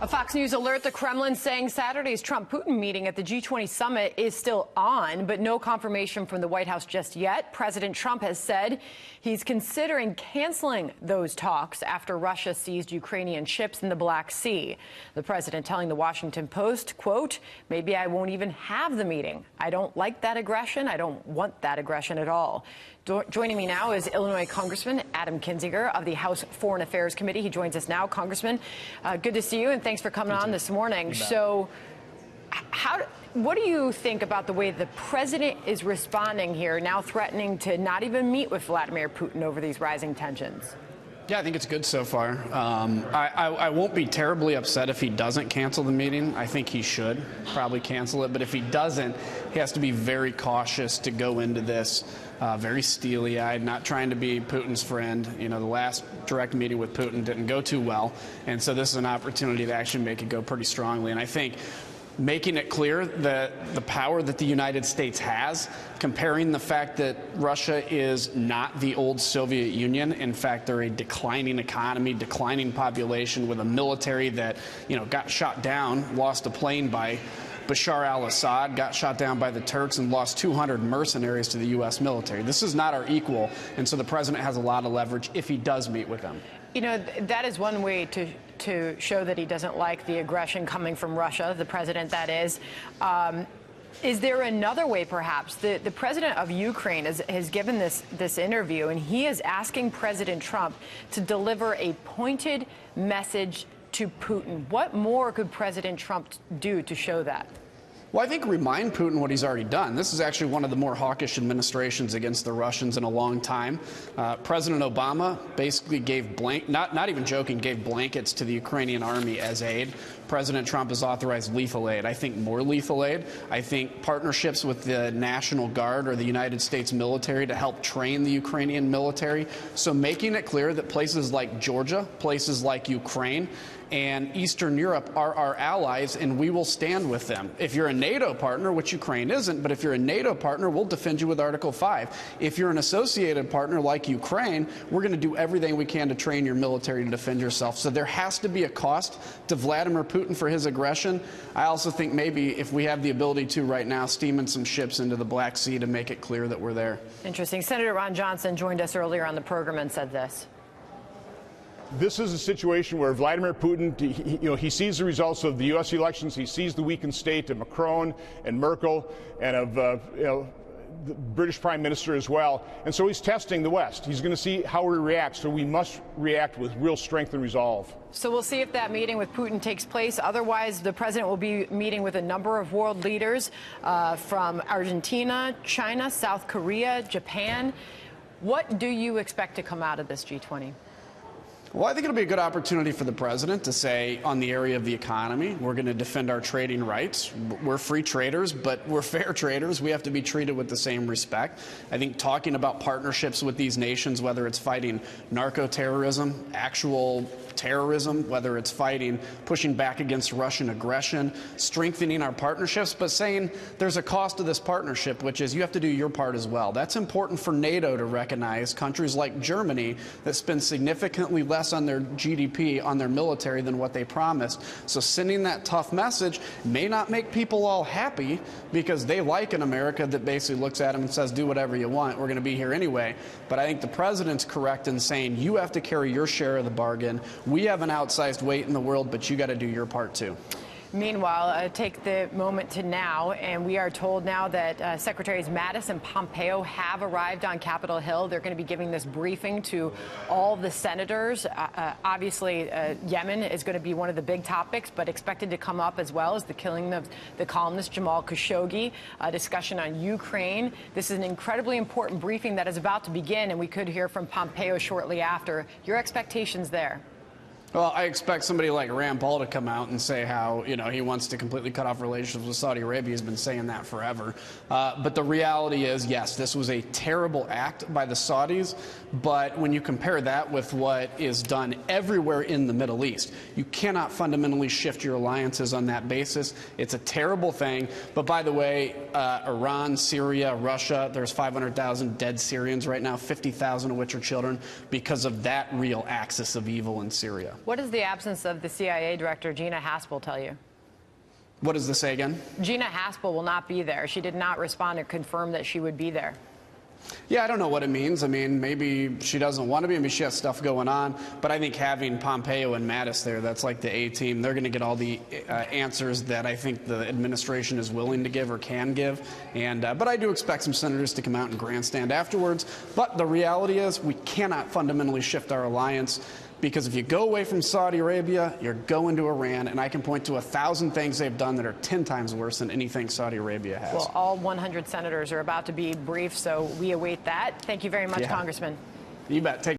A Fox News alert: the Kremlin saying Saturday's Trump-Putin meeting at the G20 summit is still on, but no confirmation from the White House just yet. President Trump has said he's considering canceling those talks after Russia seized Ukrainian ships in the Black Sea. The president telling the Washington Post, quote, "Maybe I won't even have the meeting. I don't like that aggression. I don't want that aggression at all." Joining me now is Illinois Congressman Adam Kinzinger of the House Foreign Affairs Committee. He joins us now. Congressman, good to see you, and thanks for coming on this morning. So what do you think about the way the president is responding here, now threatening to not even meet with Vladimir Putin over these rising tensions? Yeah, I think it's good so far. I won't be terribly upset if he doesn't cancel the meeting. I think he should probably cancel it. But if he doesn't, he has to be very cautious to go into this very steely-eyed, not trying to be Putin's friend. You know, the last direct meeting with Putin didn't go too well. And so this is an opportunity to actually make it go pretty strongly. And I think making it clear that the power that the United States has, comparing the fact that Russia is not the old Soviet Union. In fact, they're a declining economy, declining population with a military that, you know, got shot down, lost a plane by Bashar al-Assad, got shot down by the Turks, and lost 200 mercenaries to the U.S. military. This is not our equal, and so the president has a lot of leverage if he does meet with them. You know, that is one way to show that he doesn't like the aggression coming from Russia, the president, that is. Is there another way, perhaps? The president of Ukraine has given this interview, and he is asking President Trump to deliver a pointed message to Putin. What more could President Trump do to show that? Well, I think remind Putin what he's already done. This is actually one of the more hawkish administrations against the Russians in a long time. President Obama basically gave not even joking, gave blankets to the Ukrainian army as aid. President Trump has authorized lethal aid. I think more lethal aid. I think partnerships with the National Guard or the United States military to help train the Ukrainian military. So making it clear that places like Georgia, places like Ukraine, and Eastern Europe are our allies, and we will stand with them. If you're a NATO partner, which Ukraine isn't, but if you're a NATO partner, we'll defend you with Article 5. If you're an associated partner like Ukraine, we're going to do everything we can to train your military to defend yourself. So there has to be a cost to Vladimir Putin for his aggression. I also think maybe if we have the ability to right now, steaming some ships into the Black Sea to make it clear that we're there. Interesting. Senator Ron Johnson joined us earlier on the program and said this. This is a situation where Vladimir Putin, he sees the results of the U.S. elections. He sees the weakened state of Macron and Merkel and of the British Prime Minister as well. And so he's testing the West. He's going to see how we react. So we must react with real strength and resolve. So we'll see if that meeting with Putin takes place. Otherwise, the president will be meeting with a number of world leaders from Argentina, China, South Korea, Japan. What do you expect to come out of this G20? Well, I think it'll be a good opportunity for the president to say, on the area of the economy, we're going to defend our trading rights. We're free traders, but we're fair traders. We have to be treated with the same respect. I think talking about partnerships with these nations, whether it's fighting narco-terrorism, actual terrorism, whether it's pushing back against Russian aggression, strengthening our partnerships, but saying there's a cost to this partnership, which is you have to do your part as well. That's important for NATO to recognize countries like Germany that spend significantly less on their GDP, on their military than what they promised. So sending that tough message may not make people all happy because they like an America that basically looks at them and says, do whatever you want. We're going to be here anyway. But I think the president's correct in saying you have to carry your share of the bargain. We have an outsized weight in the world, but you got to do your part too. Meanwhile, take the moment to now, and we are told now that Secretaries Mattis and Pompeo have arrived on Capitol Hill. They're going to be giving this briefing to all the senators. Obviously, Yemen is going to be one of the big topics, but expected to come up as well as the killing of the columnist Jamal Khashoggi, a discussion on Ukraine. This is an incredibly important briefing that is about to begin, and we could hear from Pompeo shortly after. Your expectations there? Well, I expect somebody like Rand Paul to come out and say how, he wants to completely cut off relations with Saudi Arabia. He's been saying that forever. But the reality is, yes, this was a terrible act by the Saudis. But when you compare that with what is done everywhere in the Middle East, you cannot fundamentally shift your alliances on that basis. It's a terrible thing. But by the way, Iran, Syria, Russia, there's 500,000 dead Syrians right now, 50,000 of which are children, because of that real axis of evil in Syria. What does the absence of the CIA director, Gina Haspel, tell you? What does this say again? Gina Haspel will not be there. She did not respond or confirm that she would be there. Yeah, I don't know what it means. I mean, maybe she doesn't want to be. Maybe she has stuff going on. But I think having Pompeo and Mattis there, that's like the A-team. They're going to get all the answers that I think the administration is willing to give or can give. And but I do expect some senators to come out and grandstand afterwards. But the reality is we cannot fundamentally shift our alliance, because if you go away from Saudi Arabia, you're going to Iran, and I can point to 1,000 things they've done that are 10 times worse than anything Saudi Arabia has. Well, all 100 senators are about to be briefed, so we await that. Thank you very much, Congressman. You bet. Take